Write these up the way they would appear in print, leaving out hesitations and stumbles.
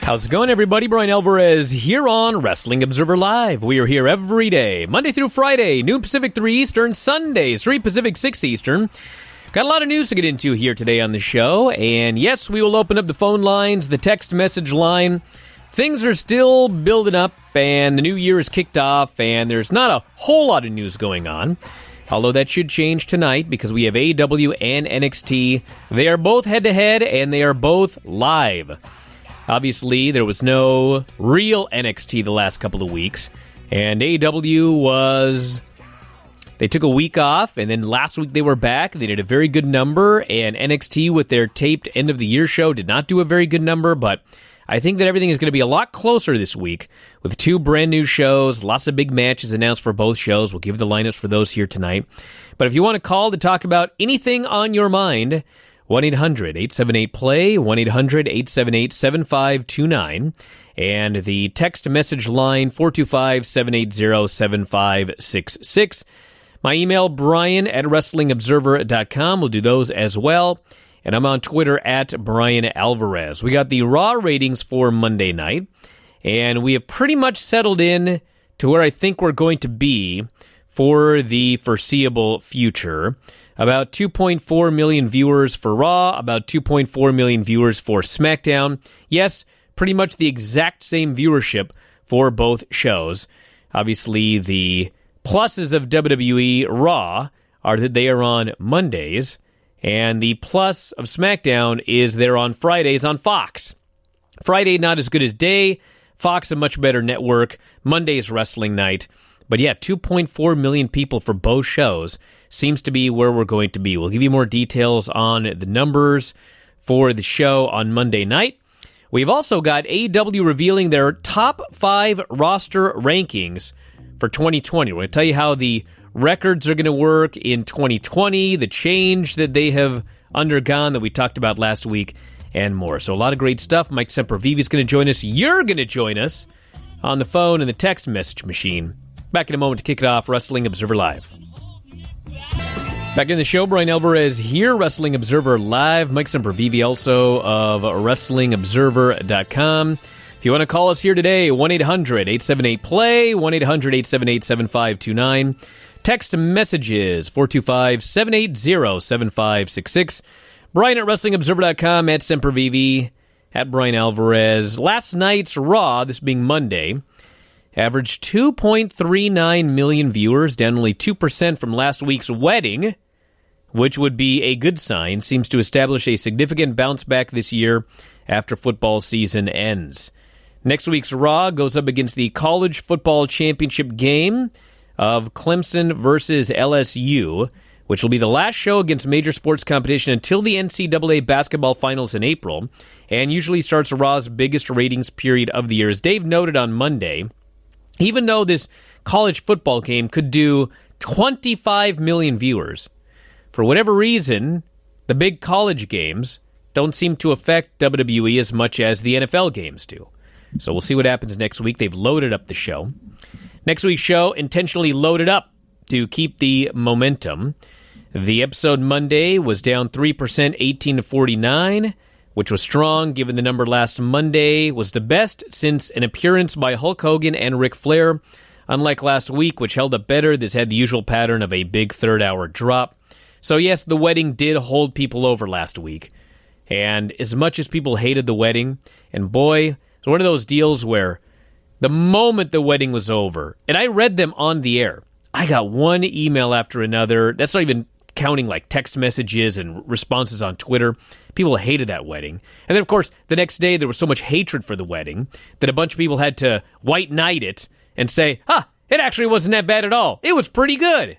How's it going, everybody? Bryan Alvarez here on Wrestling Observer Live. We are here every day, Monday through Friday, noon Pacific, 3 Eastern, Sundays, 3 Pacific, 6 Eastern. Got a lot of news to get into here today on the show, and yes, we will open up the phone lines, the text message line. Things are still building up, and the new year is kicked off, and there's not a whole lot of news going on. Although that should change tonight because we have AEW and NXT. They are both head-to-head, and they are both live. Obviously, there was no real NXT the last couple of weeks, and AEW they took a week off, and then last week they were back. They did a very good number, and NXT with their taped end-of-the-year show did not do a very good number, but I think that everything is going to be a lot closer this week with 2 brand new shows, lots of big matches announced for both shows. We'll give the lineups for those here tonight. But if you want to call to talk about anything on your mind, 1-800-878-PLAY, 1-800-878-7529, and the text message line 425-780-7566. My email, brian@wrestlingobserver.com. We'll do those as well. And I'm on Twitter at Bryan Alvarez. We got the Raw ratings for Monday night, and we have pretty much settled in to where I think we're going to be for the foreseeable future. About 2.4 million viewers for Raw, about 2.4 million viewers for Smackdown. Yes, pretty much the exact same viewership for both shows. Obviously, the pluses of WWE Raw are that they are on Mondays, and the plus of SmackDown is they're on Fridays on Fox. Friday, not as good as day. Fox, a much better network. Monday's wrestling night. But yeah, 2.4 million people for both shows seems to be where we're going to be. We'll give you more details on the numbers for the show on Monday night. We've also got AEW revealing their top 5 roster rankings for 2020. We're going to tell you how the records are going to work in 2020, the change that they have undergone that we talked about last week, and more. So a lot of great stuff. Mike Sempervive is going to join us. You're going to join us on the phone and the text message machine. Back in a moment to kick it off, Wrestling Observer Live. Back in the show, Bryan Alvarez here, Wrestling Observer Live. Mike Sempervive also of WrestlingObserver.com. If you want to call us here today, 1-800-878-PLAY, 1-800-878-7529. Text messages, 425-780-7566. Brian at WrestlingObserver.com, at Sempervive, at Bryan Alvarez. Last night's Raw, this being Monday, averaged 2.39 million viewers, down only 2% from last week's wedding, which would be a good sign. Seems to establish a significant bounce back this year after football season ends. Next week's Raw goes up against the College Football Championship game of Clemson versus LSU, which will be the last show against major sports competition until the NCAA basketball finals in April, and usually starts Raw's biggest ratings period of the year. As Dave noted on Monday, even though this college football game could do 25 million viewers, for whatever reason, the big college games don't seem to affect WWE as much as the NFL games do. So we'll see what happens next week. They've loaded up the show. Next week's show intentionally loaded up to keep the momentum. The episode Monday was down 3%, 18-49, which was strong given the number last Monday was the best since an appearance by Hulk Hogan and Ric Flair. Unlike last week, which held up better, this had the usual pattern of a big third-hour drop. So yes, the wedding did hold people over last week. And as much as people hated the wedding, and boy, it's one of those deals where the moment the wedding was over, and I read them on the air, I got one email after another. That's not even counting like text messages and responses on Twitter. People hated that wedding. And then, of course, the next day there was so much hatred for the wedding that a bunch of people had to white knight it and say, it actually wasn't that bad at all. It was pretty good.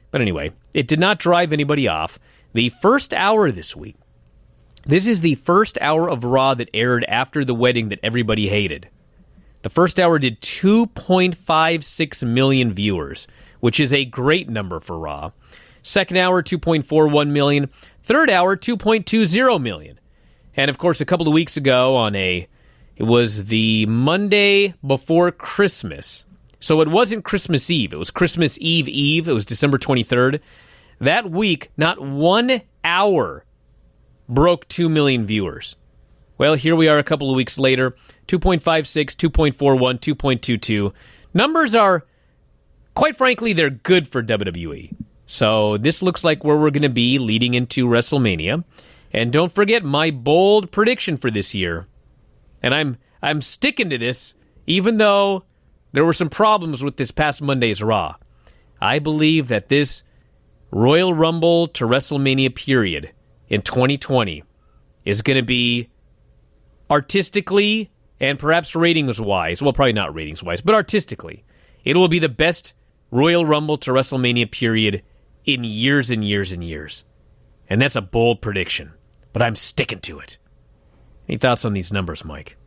But anyway, it did not drive anybody off. The first hour this week, this is the first hour of Raw that aired after the wedding that everybody hated. The first hour did 2.56 million viewers, which is a great number for Raw. Second hour, 2.41 million. Third hour, 2.20 million. And of course, a couple of weeks ago it was the Monday before Christmas. So it wasn't Christmas Eve. It was Christmas Eve. It was December 23rd. That week, not 1 hour broke 2 million viewers. Well, here we are a couple of weeks later, 2.56, 2.41, 2.22. Numbers are, quite frankly, they're good for WWE. So this looks like where we're going to be leading into WrestleMania. And don't forget my bold prediction for this year. And I'm sticking to this, even though there were some problems with this past Monday's Raw. I believe that this Royal Rumble to WrestleMania period in 2020 is going to be artistically and perhaps ratings-wise, well, probably not ratings-wise, but artistically, it will be the best Royal Rumble to WrestleMania period in years and years and years. And that's a bold prediction, but I'm sticking to it. Any thoughts on these numbers, Mike?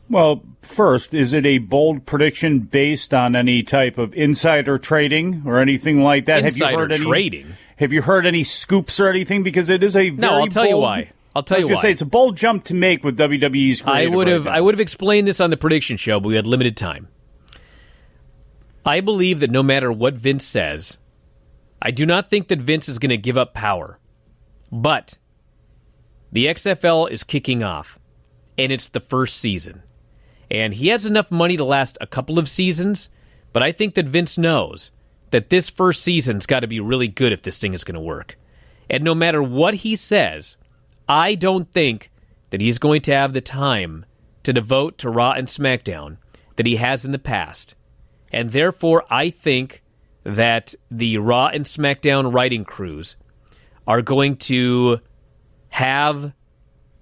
Well, first, is it a bold prediction based on any type of insider trading or anything like that? Trading? Have you heard any scoops or anything? Because it is a very No, I'll tell you why. I was going to say, it's a bold jump to make with WWE's creative. I would have explained this on the prediction show, but we had limited time. I believe that no matter what Vince says, I do not think that Vince is going to give up power. But the XFL is kicking off, and it's the first season. And he has enough money to last a couple of seasons, but I think that Vince knows that this first season's got to be really good if this thing is going to work. And no matter what he says, I don't think that he's going to have the time to devote to Raw and SmackDown that he has in the past. And therefore, I think that the Raw and SmackDown writing crews are going to have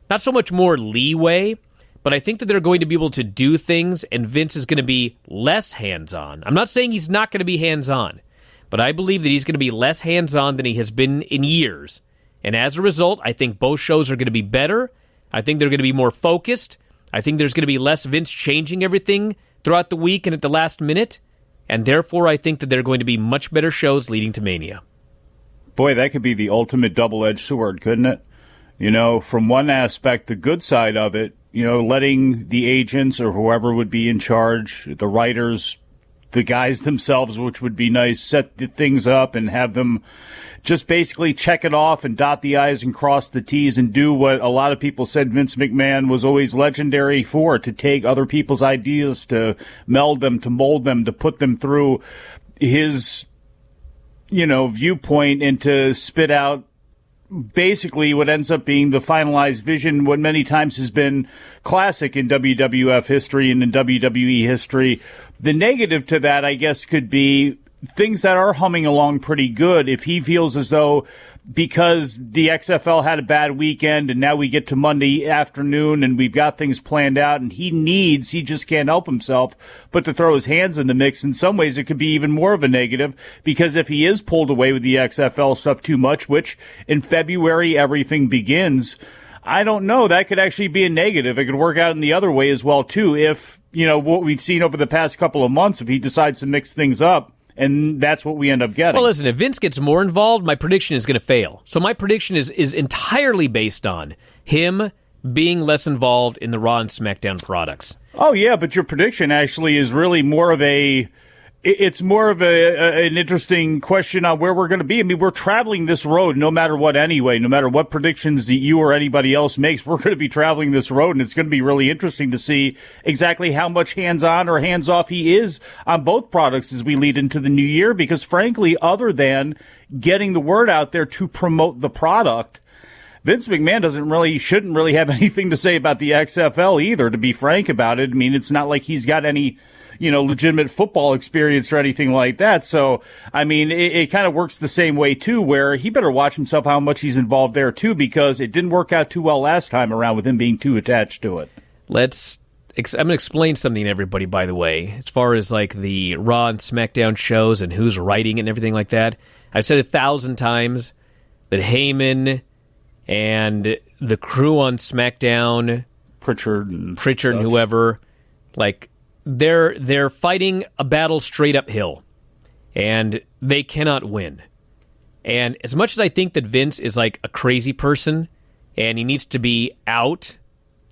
not so much more leeway, but I think that they're going to be able to do things, and Vince is going to be less hands-on. I'm not saying he's not going to be hands-on, but I believe that he's going to be less hands-on than he has been in years. And as a result, I think both shows are going to be better. I think they're going to be more focused. I think there's going to be less Vince changing everything throughout the week and at the last minute. And therefore, I think that they're going to be much better shows leading to Mania. Boy, that could be the ultimate double-edged sword, couldn't it? You know, from one aspect, the good side of it, you know, letting the agents or whoever would be in charge, the writers, the guys themselves, which would be nice, set the things up and have them just basically check it off and dot the I's and cross the T's and do what a lot of people said Vince McMahon was always legendary for, to take other people's ideas, to meld them, to mold them, to put them through his, you know, viewpoint and to spit out basically what ends up being the finalized vision, what many times has been classic in WWF history and in WWE history. The negative to that, I guess, could be things that are humming along pretty good. If he feels as though because the XFL had a bad weekend and now we get to Monday afternoon and we've got things planned out and he just can't help himself but to throw his hands in the mix, in some ways it could be even more of a negative, because if he is pulled away with the XFL stuff too much, which in February everything begins, I don't know. That could actually be a negative. It could work out in the other way as well, too, if, you know, what we've seen over the past couple of months, if he decides to mix things up, and that's what we end up getting. Well, listen, if Vince gets more involved, my prediction is going to fail. So my prediction is entirely based on him being less involved in the Raw and SmackDown products. Oh, yeah, but your prediction actually is really more of a... It's more of an interesting question on where we're going to be. I mean, we're traveling this road no matter what anyway. No matter what predictions that you or anybody else makes, we're going to be traveling this road, and it's going to be really interesting to see exactly how much hands-on or hands-off he is on both products as we lead into the new year, because frankly, other than getting the word out there to promote the product, Vince McMahon shouldn't really have anything to say about the XFL either, to be frank about it. I mean, it's not like he's got any, you know, legitimate football experience or anything like that. So, I mean, it kind of works the same way, too, where he better watch himself how much he's involved there, too, because it didn't work out too well last time around with him being too attached to it. I'm going to explain something to everybody, by the way, as far as, like, the Raw and SmackDown shows and who's writing it and everything like that. I've said 1,000 times that Heyman and the crew on SmackDown, Pritchard and whoever, like, they're fighting a battle straight uphill, and they cannot win. And as much as I think that Vince is like a crazy person, and he needs to be out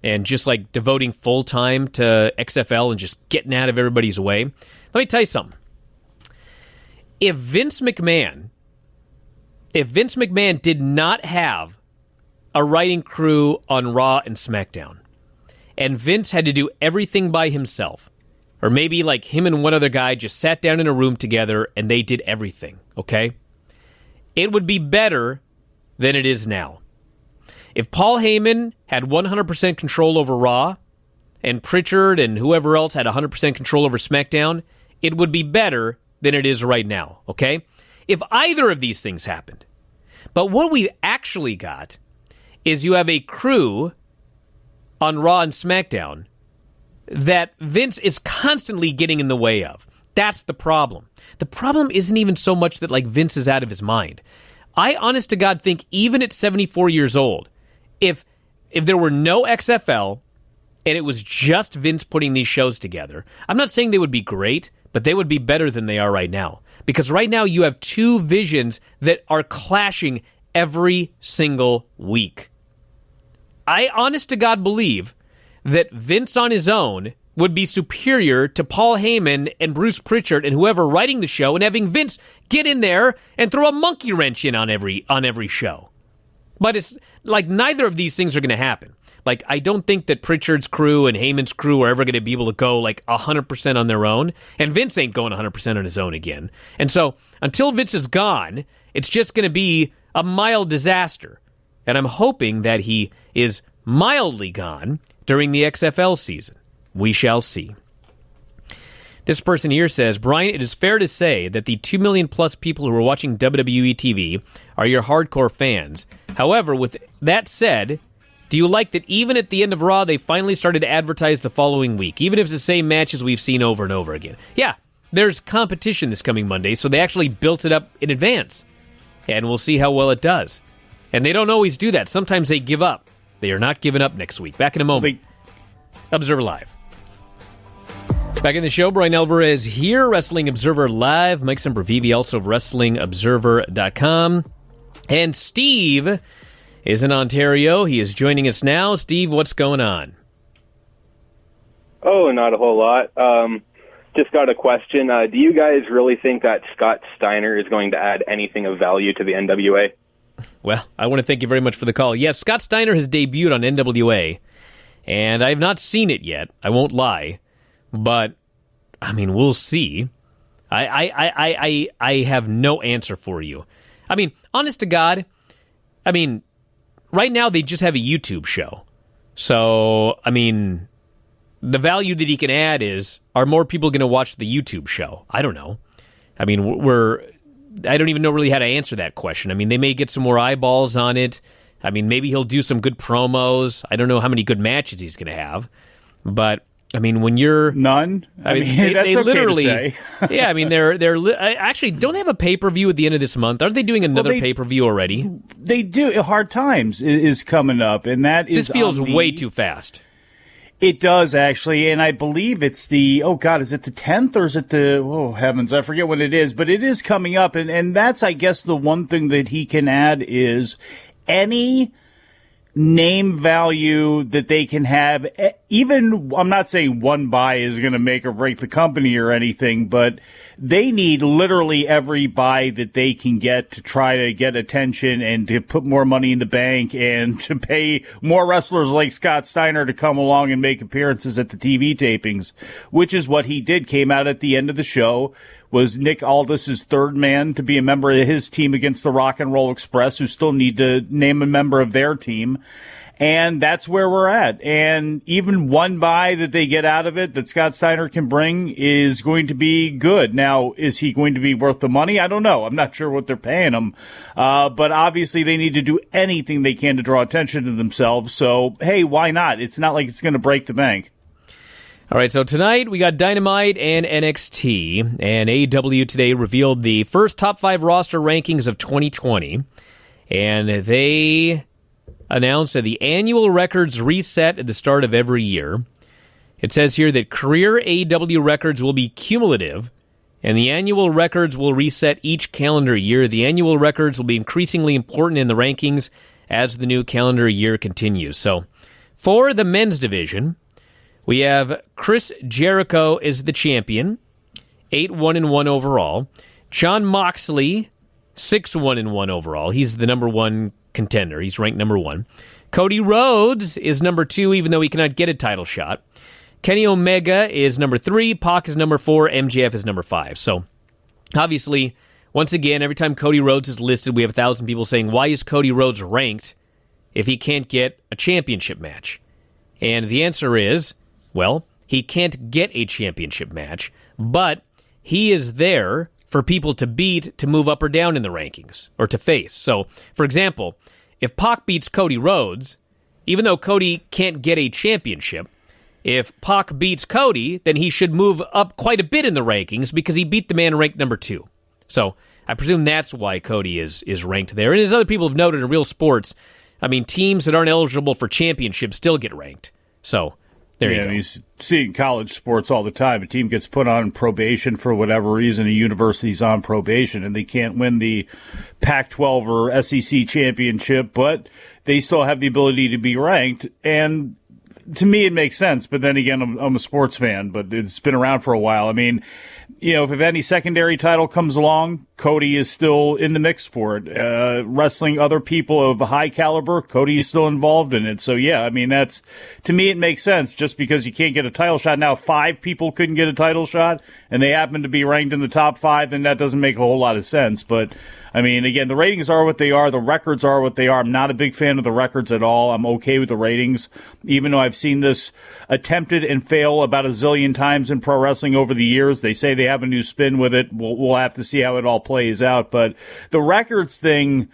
and just like devoting full time to XFL and just getting out of everybody's way, let me tell you something. If Vince McMahon did not have a writing crew on Raw and SmackDown, and Vince had to do everything by himself, or maybe like him and one other guy just sat down in a room together and they did everything, okay? It would be better than it is now. If Paul Heyman had 100% control over Raw, and Pritchard and whoever else had 100% control over SmackDown, it would be better than it is right now, okay? If either of these things happened. But what we've actually got is you have a crew on Raw and SmackDown that Vince is constantly getting in the way of. That's the problem. The problem isn't even so much that like Vince is out of his mind. I, honest to God, think even at 74 years old, if there were no XFL and it was just Vince putting these shows together, I'm not saying they would be great, but they would be better than they are right now. Because right now you have two visions that are clashing every single week. I, honest to God, believe that Vince on his own would be superior to Paul Heyman and Bruce Pritchard and whoever writing the show, and having Vince get in there and throw a monkey wrench in on every show. But it's like neither of these things are going to happen. Like, I don't think that Pritchard's crew and Heyman's crew are ever going to be able to go like 100% on their own, and Vince ain't going 100% on his own again. And so until Vince is gone, it's just going to be a mild disaster. And I'm hoping that he is mildly gone during the XFL season. We shall see. This person here says, Brian, it is fair to say that the 2 million plus people who are watching WWE TV are your hardcore fans. However, with that said, do you like that even at the end of Raw, they finally started to advertise the following week, even if it's the same matches we've seen over and over again? Yeah, there's competition this coming Monday, so they actually built it up in advance. And we'll see how well it does. And they don't always do that. Sometimes they give up. They are not giving up next week. Back in a moment. Observer Live. Back in the show, Brian Alvarez here, Wrestling Observer Live. Mike Sempervive, also of WrestlingObserver.com. And Steve is in Ontario. He is joining us now. Steve, what's going on? Oh, not a whole lot. Just got a question. Do you guys really think that Scott Steiner is going to add anything of value to the NWA? Well, I want to thank you very much for the call. Yes, Scott Steiner has debuted on NWA, and I have not seen it yet. I won't lie. But, I mean, we'll see. I have no answer for you. I mean, honest to God, I mean, right now they just have a YouTube show. So, I mean, the value that he can add is, are more people going to watch the YouTube show? I don't know. I mean, I don't even know really how to answer that question. I mean, they may get some more eyeballs on it. I mean, maybe he'll do some good promos. I don't know how many good matches he's going to have. But, I mean, when you're... None? I mean, that's they okay literally, to say. Yeah, I mean, they're actually, don't they have a pay-per-view at the end of this month? Aren't they doing another pay-per-view already? They do. Hard Times is coming up, and that is... This feels way too fast. It does, actually, and I believe it's the... Oh, God, is it the 10th, or is it the... Oh, heavens, I forget what it is, but it is coming up, and that's, I guess, the one thing that he can add is any name value that they can have. Even, I'm not saying one buy is going to make or break the company or anything, but they need literally every buy that they can get to try to get attention and to put more money in the bank and to pay more wrestlers like Scott Steiner to come along and make appearances at the TV tapings, which is what he did. Came out at the end of the show, was Nick Aldis's third man to be a member of his team against the Rock and Roll Express, who still need to name a member of their team. And that's where we're at. And even one buy that they get out of it that Scott Steiner can bring is going to be good. Now, is he going to be worth the money? I don't know. I'm not sure what they're paying him. But obviously they need to do anything they can to draw attention to themselves. So, hey, why not? It's not like it's going to break the bank. All right, so tonight we got Dynamite and NXT, and AEW today revealed the first top 5 roster rankings of 2020, and they announced that the annual records reset at the start of every year. It says here that career AEW records will be cumulative, and the annual records will reset each calendar year. The annual records will be increasingly important in the rankings as the new calendar year continues. So, for the men's division, we have Chris Jericho is the champion, 8-1-1 overall. Jon Moxley, 6-1-1 overall. He's the number one contender. He's ranked number 1. Cody Rhodes is number 2, even though he cannot get a title shot. Kenny Omega is number 3. Pac is number 4. MJF is number 5. So, obviously, once again, every time Cody Rhodes is listed, we have 1,000 people saying, why is Cody Rhodes ranked if he can't get a championship match? And the answer is, well, he can't get a championship match, but he is there for people to beat to move up or down in the rankings, or to face. So, for example, if Pac beats Cody Rhodes, even though Cody can't get a championship, if Pac beats Cody, then he should move up quite a bit in the rankings because he beat the man ranked number 2. So, I presume that's why Cody is ranked there. And as other people have noted in real sports, I mean, teams that aren't eligible for championships still get ranked. So, there you go. You see in college sports all the time. A team gets put on probation for whatever reason. A university's on probation, and they can't win the Pac-12 or SEC championship, but they still have the ability to be ranked. And to me, it makes sense. But then again, I'm a sports fan, but it's been around for a while. I mean, if any secondary title comes along, Cody is still in the mix for it. Wrestling other people of high caliber, Cody is still involved in it. So, yeah, I mean, to me, it makes sense. Just because you can't get a title shot. Now, 5 people couldn't get a title shot, and they happen to be ranked in the top 5, then that doesn't make a whole lot of sense. But, I mean, again, the ratings are what they are. The records are what they are. I'm not a big fan of the records at all. I'm okay with the ratings, even though I've seen this attempted and fail about a zillion times in pro wrestling over the years. They say they have a new spin with it. We'll have to see how it all plays out. But the records thing,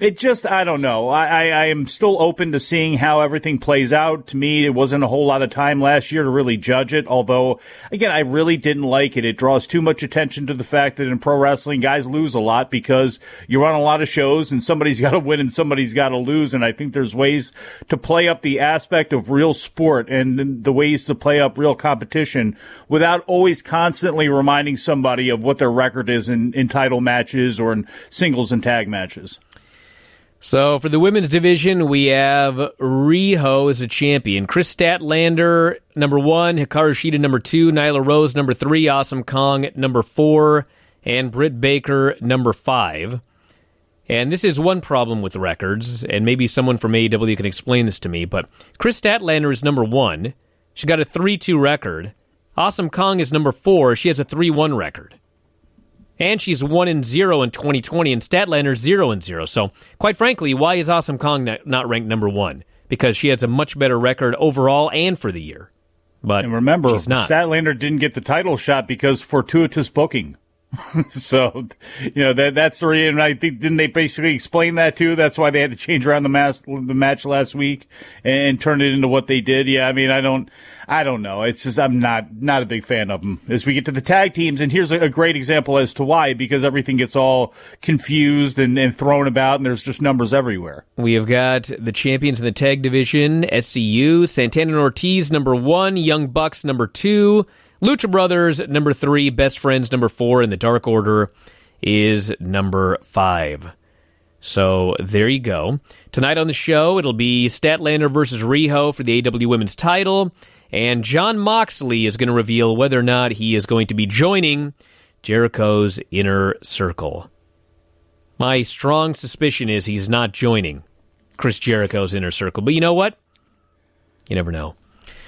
it just, I don't know. I am still open to seeing how everything plays out. To me, it wasn't a whole lot of time last year to really judge it. Although, again, I really didn't like it. It draws too much attention to the fact that in pro wrestling, guys lose a lot because you run a lot of shows and somebody's got to win and somebody's got to lose. And I think there's ways to play up the aspect of real sport and the ways to play up real competition without always constantly reminding somebody of what their record is in title matches or in singles and tag matches. So for the women's division, we have Riho as a champion. Chris Statlander, number 1. Hikaru Shida, number 2. Nyla Rose, number 3. Awesome Kong, number 4. And Britt Baker, number 5. And this is one problem with the records, and maybe someone from AEW can explain this to me, but Chris Statlander is number 1. She got a 3-2 record. Awesome Kong is number 4. She has a 3-1 record. And she's 1-0 in 2020, and Statlander's 0-0. So, quite frankly, why is Awesome Kong not ranked number 1? Because she has a much better record overall and for the year. But and remember, she's not. Statlander didn't get the title shot because fortuitous booking. So, that's the reason. I think, didn't they basically explain that too? That's why they had to change around the match last week and turn it into what they did. Yeah, I mean, I don't know. It's just, I'm not a big fan of them. As we get to the tag teams, and here's a great example as to why, because everything gets all confused and thrown about, and there's just numbers everywhere. We have got the champions in the tag division, SCU, Santana and Ortiz, number 1, Young Bucks, number 2, Lucha Brothers, number 3, Best Friends, number 4, and the Dark Order is number 5. So there you go. Tonight on the show, it'll be Statlander versus Riho for the AEW Women's title, and Jon Moxley is going to reveal whether or not he is going to be joining Jericho's Inner Circle. My strong suspicion is he's not joining Chris Jericho's Inner Circle, but you know what? You never know.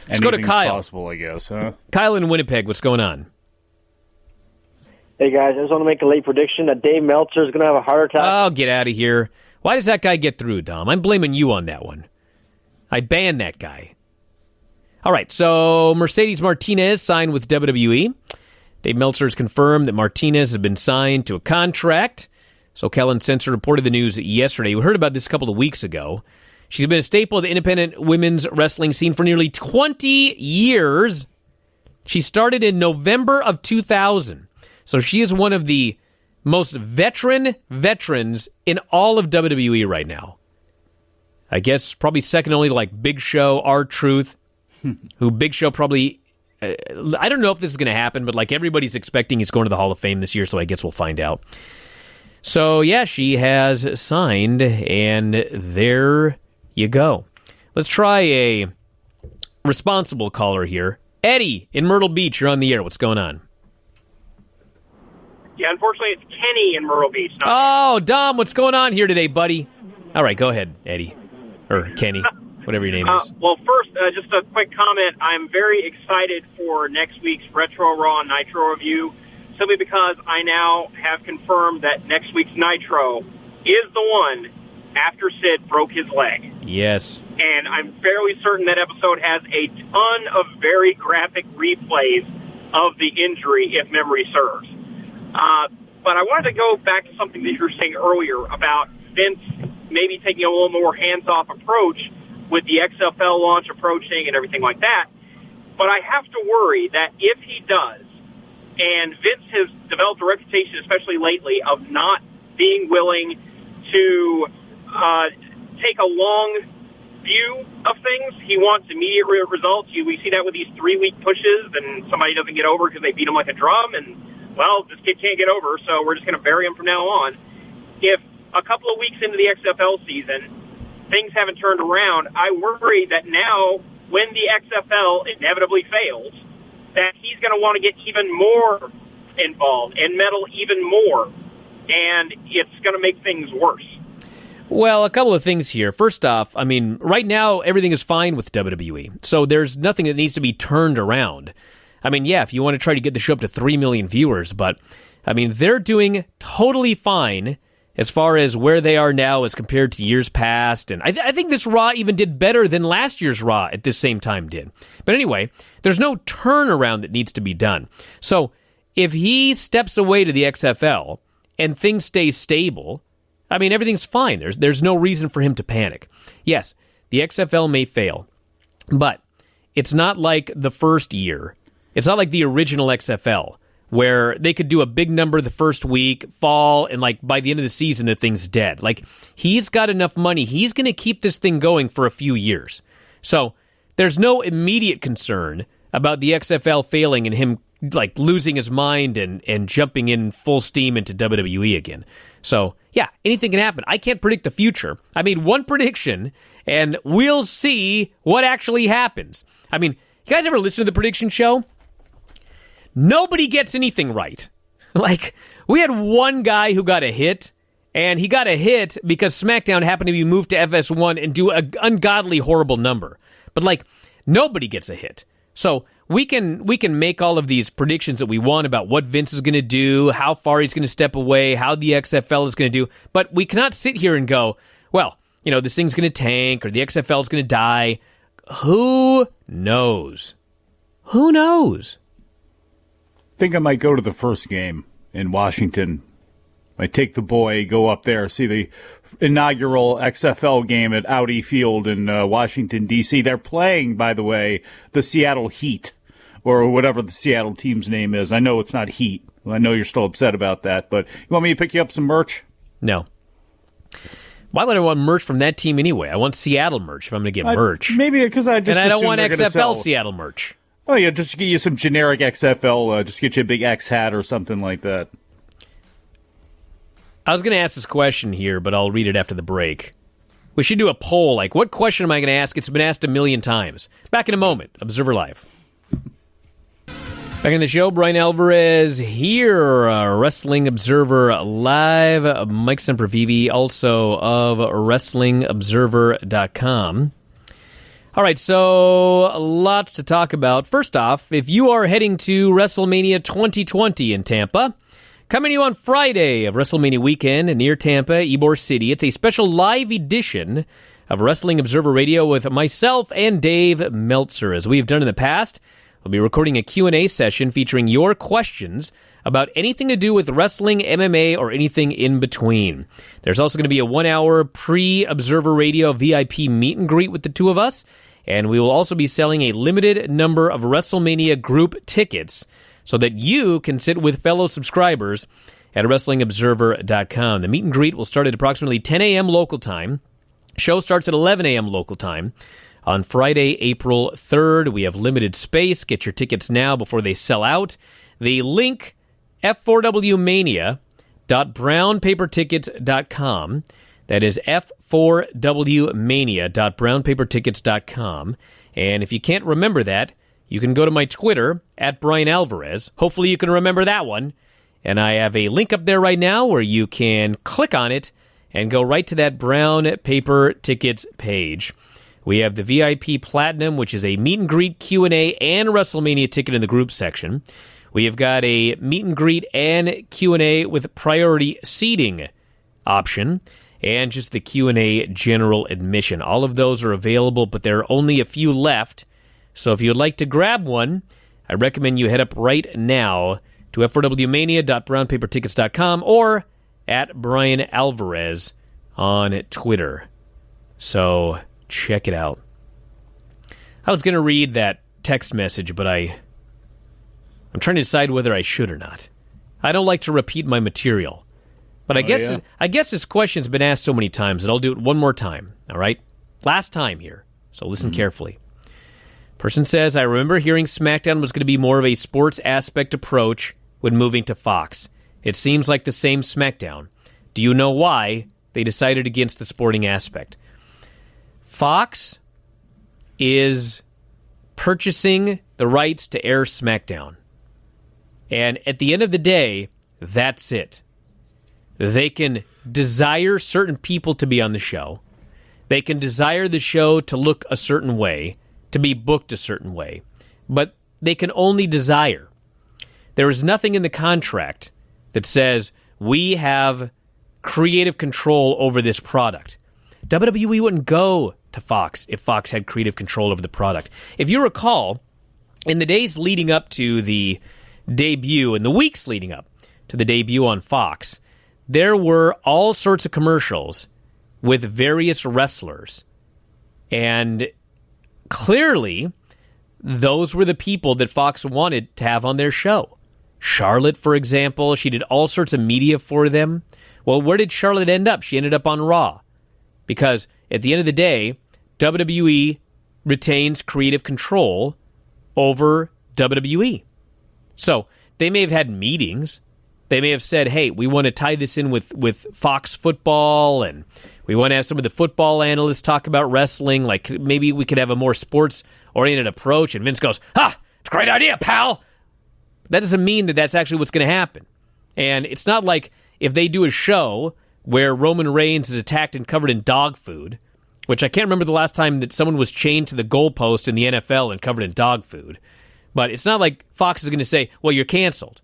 Let's go to Kyle. Possible, I guess, huh? Kyle in Winnipeg, what's going on? Hey, guys, I just want to make a late prediction that Dave Meltzer is going to have a heart attack. Oh, get out of here. Why does that guy get through, Dom? I'm blaming you on that one. I banned that guy. All right, so Mercedes Martinez signed with WWE. Dave Meltzer has confirmed that Martinez has been signed to a contract. So Kellen Sensor reported the news yesterday. We heard about this a couple of weeks ago. She's been a staple of the independent women's wrestling scene for nearly 20 years. She started in November of 2000. So she is one of the most veterans in all of WWE right now. I guess probably second only to like Big Show, R-Truth, who Big Show probably... I don't know if this is going to happen, but like everybody's expecting he's going to the Hall of Fame this year, so I guess we'll find out. So yeah, she has signed, and there you go. Let's try a responsible caller here. Eddie in Myrtle Beach, you're on the air. What's going on? Yeah, unfortunately, it's Kenny in Myrtle Beach. Oh, Dom, what's going on here today, buddy? All right, go ahead, Eddie. Or Kenny, whatever your name is. Well, first, just a quick comment. I'm very excited for next week's Retro Raw Nitro review, simply because I now have confirmed that next week's Nitro is the one after Sid broke his leg. Yes. And I'm fairly certain that episode has a ton of very graphic replays of the injury, if memory serves. But I wanted to go back to something that you were saying earlier about Vince maybe taking a little more hands-off approach with the XFL launch approaching and everything like that. But I have to worry that if he does, and Vince has developed a reputation, especially lately, of not being willing to take a long view of things. He wants immediate results. We see that with these 3-week pushes, and somebody doesn't get over because they beat him like a drum, and, well, this kid can't get over, so we're just going to bury him from now on. If a couple of weeks into the XFL season, things haven't turned around, I worry that now, when the XFL inevitably fails, that he's going to want to get even more involved and meddle even more, and it's going to make things worse. Well, a couple of things here. First off, I mean, right now, everything is fine with WWE, so there's nothing that needs to be turned around. I mean, yeah, if you want to try to get the show up to 3 million viewers, but, I mean, they're doing totally fine as far as where they are now as compared to years past, and I think this Raw even did better than last year's Raw at this same time did. But anyway, there's no turnaround that needs to be done. So, if he steps away to the XFL and things stay stable, I mean, everything's fine. There's no reason for him to panic. Yes, the XFL may fail, but it's not like the first year. It's not like the original XFL, where they could do a big number the first week, fall, and like by the end of the season, the thing's dead. Like, he's got enough money. He's going to keep this thing going for a few years. So there's no immediate concern about the XFL failing and him like losing his mind and jumping in full steam into WWE again. So, yeah, anything can happen. I can't predict the future. I made one prediction, and we'll see what actually happens. I mean, you guys ever listen to the prediction show? Nobody gets anything right. Like, we had one guy who got a hit, and he got a hit because SmackDown happened to be moved to FS1 and do an ungodly, horrible number. But, like, nobody gets a hit. So we can make all of these predictions that we want about what Vince is going to do, how far he's going to step away, how the XFL is going to do, but we cannot sit here and go, well, you know, this thing's going to tank or the XFL is going to die. Who knows? Who knows? I think I might go to the first game in Washington. I take the boy, go up there, see the inaugural XFL game at Audi Field in Washington, D.C. They're playing, by the way, the Seattle Heat, or whatever the Seattle team's name is. I know it's not Heat. I know you're still upset about that, but you want me to pick you up some merch? No. Why would I want merch from that team anyway? I want Seattle merch if I'm going to get merch. Maybe because I just and I don't want XFL Seattle merch. Oh, yeah, just get you some generic XFL, just get you a big X hat or something like that. I was going to ask this question here, but I'll read it after the break. We should do a poll, like, what question am I going to ask? It's been asked a million times. Back in a moment. Observer Live. Back in the show, Bryan Alvarez here, Wrestling Observer Live. Mike Sempervive, also of WrestlingObserver.com. All right, so lots to talk about. First off, if you are heading to WrestleMania 2020 in Tampa, coming to you on Friday of WrestleMania weekend near Tampa, Ybor City, it's a special live edition of Wrestling Observer Radio with myself and Dave Meltzer. As we have done in the past, we'll be recording a Q&A session featuring your questions about anything to do with wrestling, MMA, or anything in between. There's also going to be a 1-hour pre-Observer Radio VIP meet and greet with the two of us, and we will also be selling a limited number of WrestleMania group tickets so that you can sit with fellow subscribers at WrestlingObserver.com. The meet and greet will start at approximately 10 a.m. local time. Show starts at 11 a.m. local time. On Friday, April 3rd, we have limited space. Get your tickets now before they sell out. The link, f4wmania.brownpapertickets.com. That is f4wmania.brownpapertickets.com. And if you can't remember that, you can go to my Twitter, at Bryan Alvarez. Hopefully you can remember that one. And I have a link up there right now where you can click on it and go right to that brown paper tickets page. We have the VIP Platinum, which is a meet and greet Q&A and WrestleMania ticket in the group section. We have got a meet and greet and Q&A with priority seating option, and just the Q&A general admission. All of those are available, but there are only a few left. So if you'd like to grab one, I recommend you head up right now to f4wmania.brownpapertickets.com or at Brian Alvarez on Twitter. So check it out. I was going to read that text message, but I'm trying to decide whether I should or not. I don't like to repeat my material. But I guess this question's been asked so many times that I'll do it one more time, all right? Last time here, so listen carefully. Person says, I remember hearing SmackDown was going to be more of a sports aspect approach when moving to Fox. It seems like the same SmackDown. Do you know why they decided against the sporting aspect? Fox is purchasing the rights to air SmackDown. And at the end of the day, that's it. They can desire certain people to be on the show. They can desire the show to look a certain way, to be booked a certain way. But they can only desire. There is nothing in the contract that says we have creative control over this product. WWE wouldn't go to Fox if Fox had creative control over the product. If you recall, in the days leading up to the debut, in the weeks leading up to the debut on Fox, there were all sorts of commercials with various wrestlers. And clearly, those were the people that Fox wanted to have on their show. Charlotte, for example, she did all sorts of media for them. Well, where did Charlotte end up? She ended up on Raw. Because at the end of the day, WWE retains creative control over WWE. So they may have had meetings. They may have said, hey, we want to tie this in with Fox football, and we want to have some of the football analysts talk about wrestling. Like, maybe we could have a more sports-oriented approach. And Vince goes, it's a great idea, pal. That doesn't mean that that's actually what's going to happen. And it's not like if they do a show where Roman Reigns is attacked and covered in dog food, which I can't remember the last time that someone was chained to the goalpost in the NFL and covered in dog food. But it's not like Fox is going to say, well, you're canceled.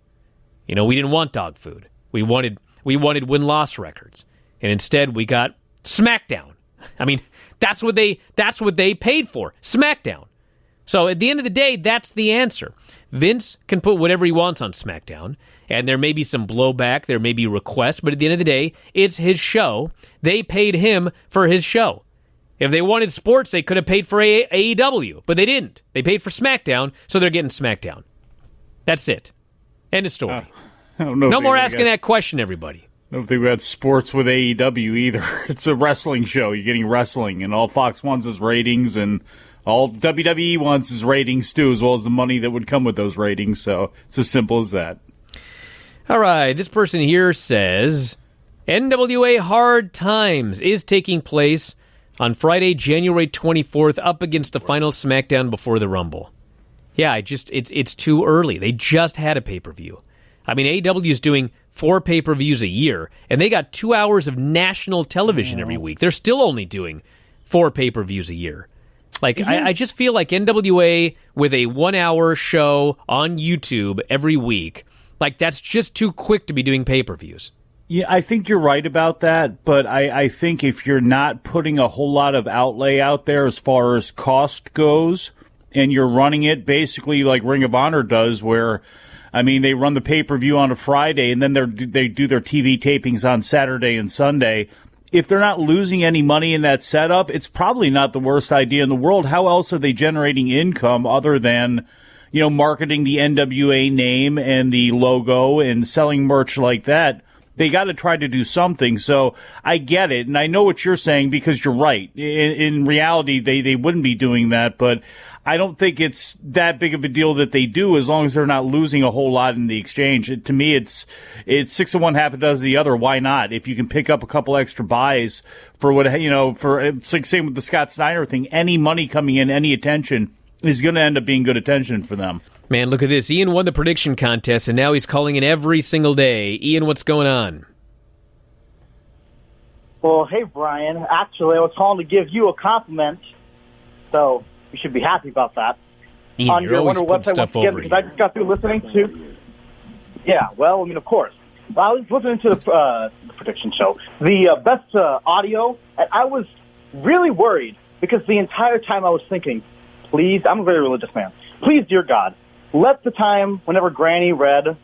You know, we didn't want dog food. We wanted win-loss records. And instead we got Smackdown. I mean, that's what they paid for. Smackdown. So at the end of the day, that's the answer. Vince can put whatever he wants on SmackDown, and there may be some blowback, there may be requests, but at the end of the day, it's his show. They paid him for his show. If they wanted sports, they could have paid for AEW, but they didn't. They paid for SmackDown, so they're getting SmackDown. That's it. End of story. I don't know. No more asking that question, everybody. I don't think we had sports with AEW either. It's a wrestling show. You're getting wrestling, and all Fox wants is ratings, and all WWE wants is ratings too, as well as the money that would come with those ratings. So it's as simple as that. All right, this person here says, NWA Hard Times is taking place on Friday, January 24th, up against the final SmackDown before the Rumble. Yeah, it's too early. They just had a pay-per-view. I mean, AEW is doing 4 pay-per-views a year, and they got 2 hours of national television every week. They're still only doing 4 pay-per-views a year. Like, I just feel like NWA with a 1-hour show on YouTube every week, like, that's just too quick to be doing pay-per-views. Yeah, I think you're right about that, but I think if you're not putting a whole lot of outlay out there as far as cost goes, and you're running it basically like Ring of Honor does, where, I mean, they run the pay-per-view on a Friday, and then they do their TV tapings on Saturday and Sunday. If they're not losing any money in that setup, it's probably not the worst idea in the world. How else are they generating income other than, you know, marketing the NWA name and the logo and selling merch like that? They got to try to do something. So I get it, and I know what you're saying because you're right. In reality, they wouldn't be doing that, but I don't think it's that big of a deal that they do as long as they're not losing a whole lot in the exchange. To me, it's 6 of one, half a dozen of the other. Why not? If you can pick up a couple extra buys for what, you know, for it's like same with the Scott Steiner thing. Any money coming in, any attention is going to end up being good attention for them. Man, look at this. Ian won the prediction contest, and now he's calling in every single day. Ian, what's going on? Well, hey, Brian. Actually, I was calling to give you a compliment, so you should be happy about that. Ian, on your always wonderful website once again, because I just got through listening to... Yeah, well, I mean, of course. Well, I was listening to the prediction show, the best audio, and I was really worried because the entire time I was thinking, please, I'm a very religious man, please, dear God, let the time whenever Granny read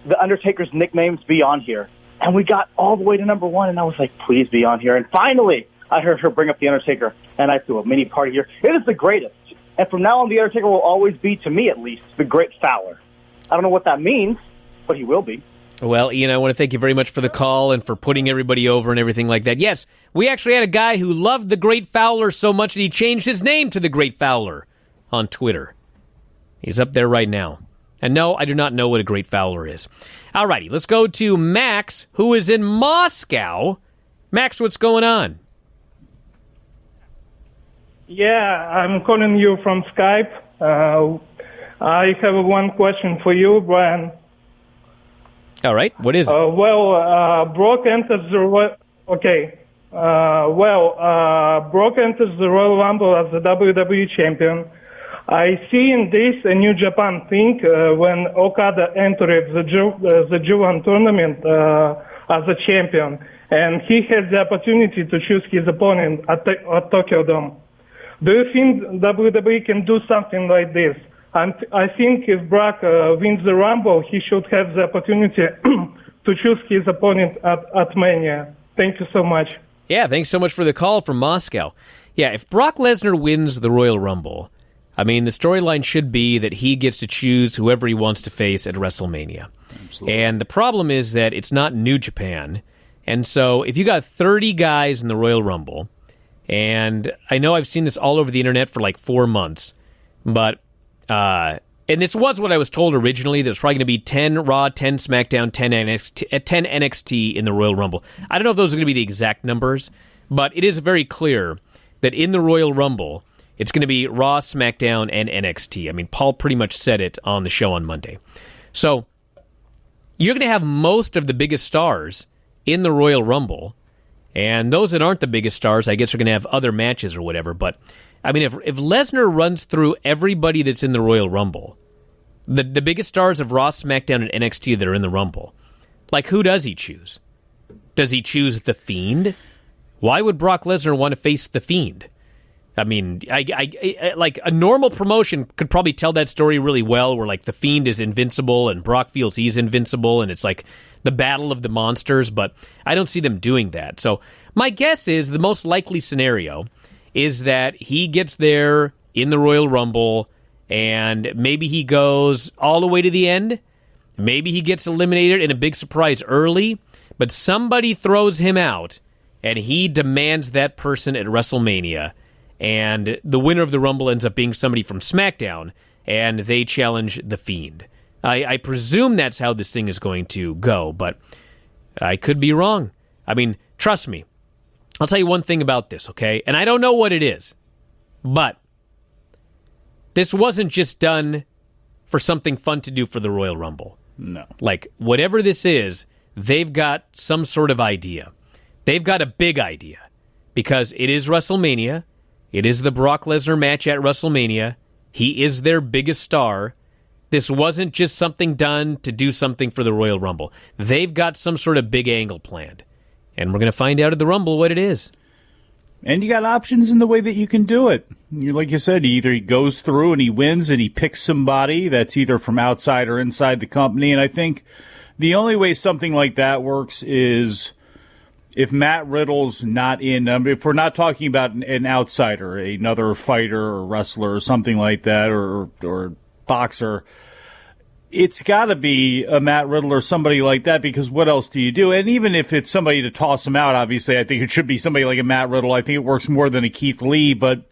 the Undertaker's nicknames be on here. And we got all the way to number 1, and I was like, please be on here. And finally, I heard her bring up the Undertaker, and I threw a mini party here. It is the greatest. And from now on, the Undertaker will always be, to me at least, the great Fowler. I don't know what that means, but he will be. Well, Ian, I want to thank you very much for the call and for putting everybody over and everything like that. Yes, we actually had a guy who loved the Great Fowler so much that he changed his name to the Great Fowler on Twitter. He's up there right now. And no, I do not know what a Great Fowler is. All righty, let's go to Max, who is in Moscow. Max, what's going on? Yeah, I'm calling you from Skype. I have one question for you, Brian. All right, what is it? Brock enters the Brock enters the Royal Rumble as the WWE champion. I see in this a New Japan thing when Okada entered the G1 tournament as a champion, and he had the opportunity to choose his opponent at Tokyo Dome. Do you think WWE can do something like this? And I think if Brock wins the Rumble, he should have the opportunity to choose his opponent at Mania. Thank you so much. Yeah, thanks so much for the call from Moscow. Yeah, if Brock Lesnar wins the Royal Rumble, I mean, the storyline should be that he gets to choose whoever he wants to face at WrestleMania. Absolutely. And the problem is that it's not New Japan. And so if you got 30 guys in the Royal Rumble, and I know I've seen this all over the internet for like 4 months, but and this was what I was told originally. There's probably going to be 10 Raw, 10 SmackDown, 10 NXT in the Royal Rumble. I don't know if those are going to be the exact numbers, but it is very clear that in the Royal Rumble, it's going to be Raw, SmackDown, and NXT. I mean, Paul pretty much said it on the show on Monday. So you're going to have most of the biggest stars in the Royal Rumble, and those that aren't the biggest stars, I guess, are going to have other matches or whatever, but I mean, if Lesnar runs through everybody that's in the Royal Rumble, the biggest stars of Raw, SmackDown, and NXT that are in the Rumble, like, who does he choose? Does he choose The Fiend? Why would Brock Lesnar want to face The Fiend? I mean, I like, a normal promotion could probably tell that story really well, where, like, The Fiend is invincible and Brock feels he's invincible, and it's like the battle of the monsters, but I don't see them doing that. So my guess is the most likely scenario is that he gets there in the Royal Rumble, and maybe he goes all the way to the end. Maybe he gets eliminated in a big surprise early, but somebody throws him out, and he demands that person at WrestleMania, and the winner of the Rumble ends up being somebody from SmackDown, and they challenge The Fiend. I presume that's how this thing is going to go, but I could be wrong. I mean, trust me. I'll tell you one thing about this, okay? And I don't know what it is, but this wasn't just done for something fun to do for the Royal Rumble. No. Like, whatever this is, they've got some sort of idea. They've got a big idea, because it is WrestleMania. It is the Brock Lesnar match at WrestleMania. He is their biggest star. This wasn't just something done to do something for the Royal Rumble. They've got some sort of big angle planned. And we're going to find out at the Rumble what it is. And you got options in the way that you can do it. Like you said, either he goes through and he wins and he picks somebody that's either from outside or inside the company. And I think the only way something like that works is if Matt Riddle's not in. If we're not talking about an outsider, another fighter or wrestler or something like that, or boxer, it's got to be a Matt Riddle or somebody like that, because what else do you do? And even if it's somebody to toss him out, obviously, I think it should be somebody like a Matt Riddle. I think it works more than a Keith Lee, but,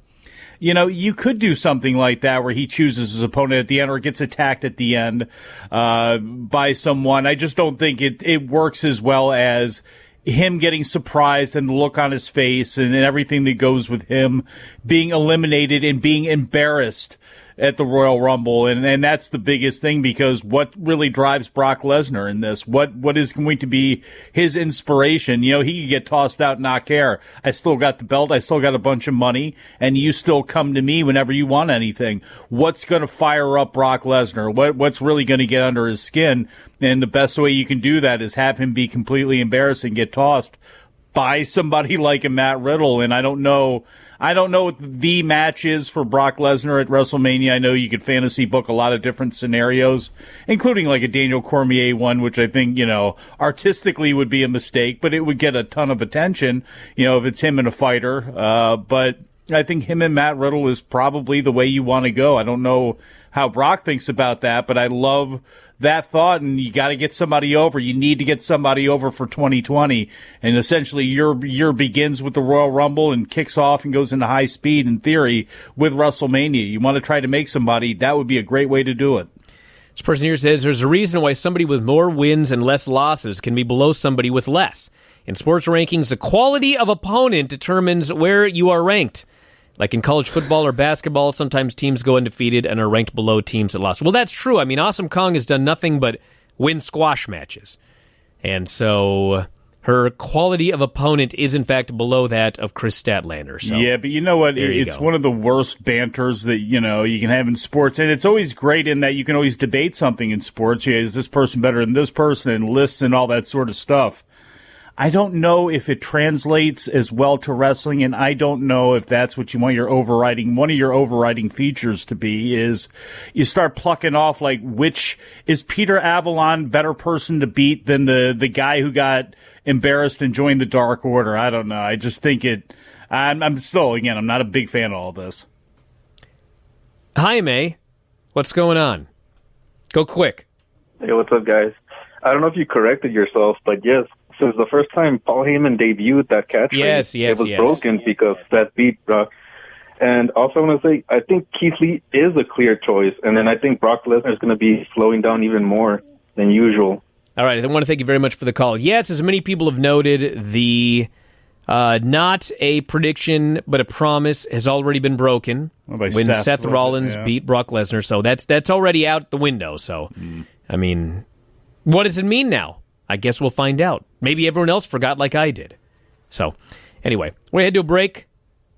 you know, you could do something like that where he chooses his opponent at the end or gets attacked at the end by someone. I just don't think it works as well as him getting surprised and the look on his face and everything that goes with him being eliminated and being embarrassed at the Royal Rumble, and that's the biggest thing, because what really drives Brock Lesnar in this? What is going to be his inspiration? You know, he could get tossed out and not care. I still got the belt, I still got a bunch of money, and you still come to me whenever you want anything. What's going to fire up Brock Lesnar? What's really going to get under his skin? And the best way you can do that is have him be completely embarrassed and get tossed by somebody like a Matt Riddle. And I don't know what the match is for Brock Lesnar at WrestleMania. I know you could fantasy book a lot of different scenarios, including like a Daniel Cormier one, which I think, you know, artistically would be a mistake, but it would get a ton of attention, you know, if it's him and a fighter. But I think him and Matt Riddle is probably the way you want to go. I don't know how Brock thinks about that, but I love that thought, and you got to get somebody over. You need to get somebody over for 2020, and essentially your year begins with the Royal Rumble and kicks off and goes into high speed, in theory, with WrestleMania. You want to try to make somebody, that would be a great way to do it. This person here says, there's a reason why somebody with more wins and less losses can be below somebody with less. In sports rankings, the quality of opponent determines where you are ranked. Like in college football or basketball, sometimes teams go undefeated and are ranked below teams that lost. Well, that's true. I mean, Awesome Kong has done nothing but win squash matches. And so her quality of opponent is, in fact, below that of Chris Statlander. So, yeah, but you know what? It's one of the worst banters that, you know, you can have in sports. And it's always great in that you can always debate something in sports. Yeah, is this person better than this person, and lists and all that sort of stuff. I don't know if it translates as well to wrestling, and I don't know if that's what you want one of your overriding features to be, is you start plucking off, like, which is Peter Avalon better person to beat than the guy who got embarrassed and joined the Dark Order. I don't know. I just think I'm still, again, I'm not a big fan of all this. Jaime, what's going on? Go quick. Hey, what's up, guys? I don't know if you corrected yourself, but yes, since the first time Paul Heyman debuted that catchphrase, it was broken because that beat Brock. And also I want to say, I think Keith Lee is a clear choice, and then I think Brock Lesnar is going to be slowing down even more than usual. All right, I want to thank you very much for the call. Yes, as many people have noted, the not a prediction but a promise has already been broken when Seth Rollins beat Brock Lesnar. So that's already out the window. So, I mean, what does it mean now? I guess we'll find out. Maybe everyone else forgot like I did. So, anyway, we're headed to a break.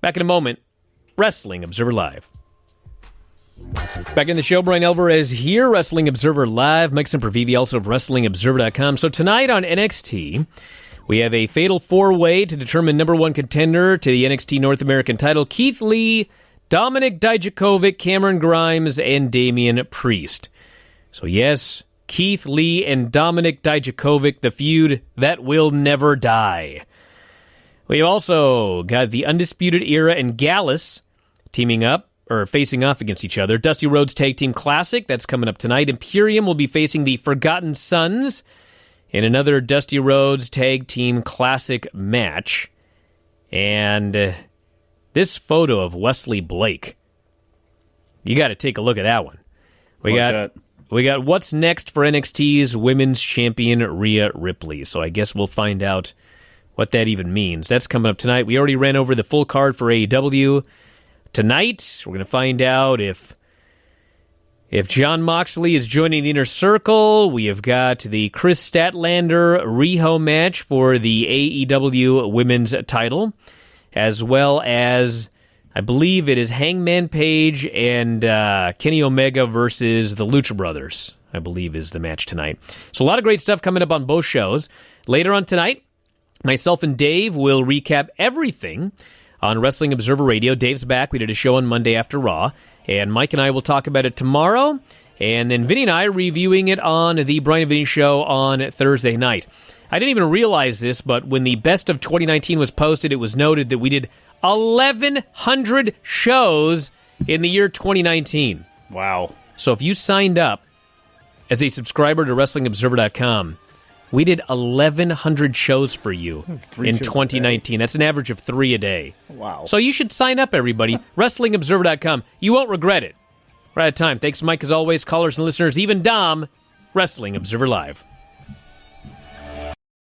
Back in a moment. Wrestling Observer Live. Back in the show, Brian Alvarez here, Wrestling Observer Live. Mike Sempervive, also of WrestlingObserver.com. So tonight on NXT, we have a fatal four-way to determine number one contender to the NXT North American title. Keith Lee, Dominik Dijakovic, Cameron Grimes, and Damian Priest. So yes, Keith Lee and Dominik Dijakovic, the feud that will never die. We've also got the Undisputed Era and Gallus teaming up, or facing off against each other. Dusty Rhodes Tag Team Classic, that's coming up tonight. Imperium will be facing the Forgotten Sons in another Dusty Rhodes Tag Team Classic match. And this photo of Wesley Blake, you got to take a look at that one. We got what's next for NXT's Women's Champion Rhea Ripley. So I guess we'll find out what that even means. That's coming up tonight. We already ran over the full card for AEW. Tonight, we're going to find out if Jon Moxley is joining the Inner Circle. We have got the Chris Statlander Riho match for the AEW Women's title, as well as, I believe it is Hangman Page and Kenny Omega versus the Lucha Brothers, I believe is the match tonight. So a lot of great stuff coming up on both shows. Later on tonight, myself and Dave will recap everything on Wrestling Observer Radio. Dave's back. We did a show on Monday after Raw, and Mike and I will talk about it tomorrow, and then Vinny and I are reviewing it on the Brian and Vinny Show on Thursday night. I didn't even realize this, but when the Best of 2019 was posted, it was noted that we did 1,100 shows in the year 2019. Wow. So if you signed up as a subscriber to WrestlingObserver.com, we did 1,100 shows for you in 2019. That's an average of 3 a day. Wow. So you should sign up, everybody. WrestlingObserver.com. You won't regret it. We're out of time. Thanks, Mike, as always. Callers and listeners, even Dom, Wrestling Observer Live.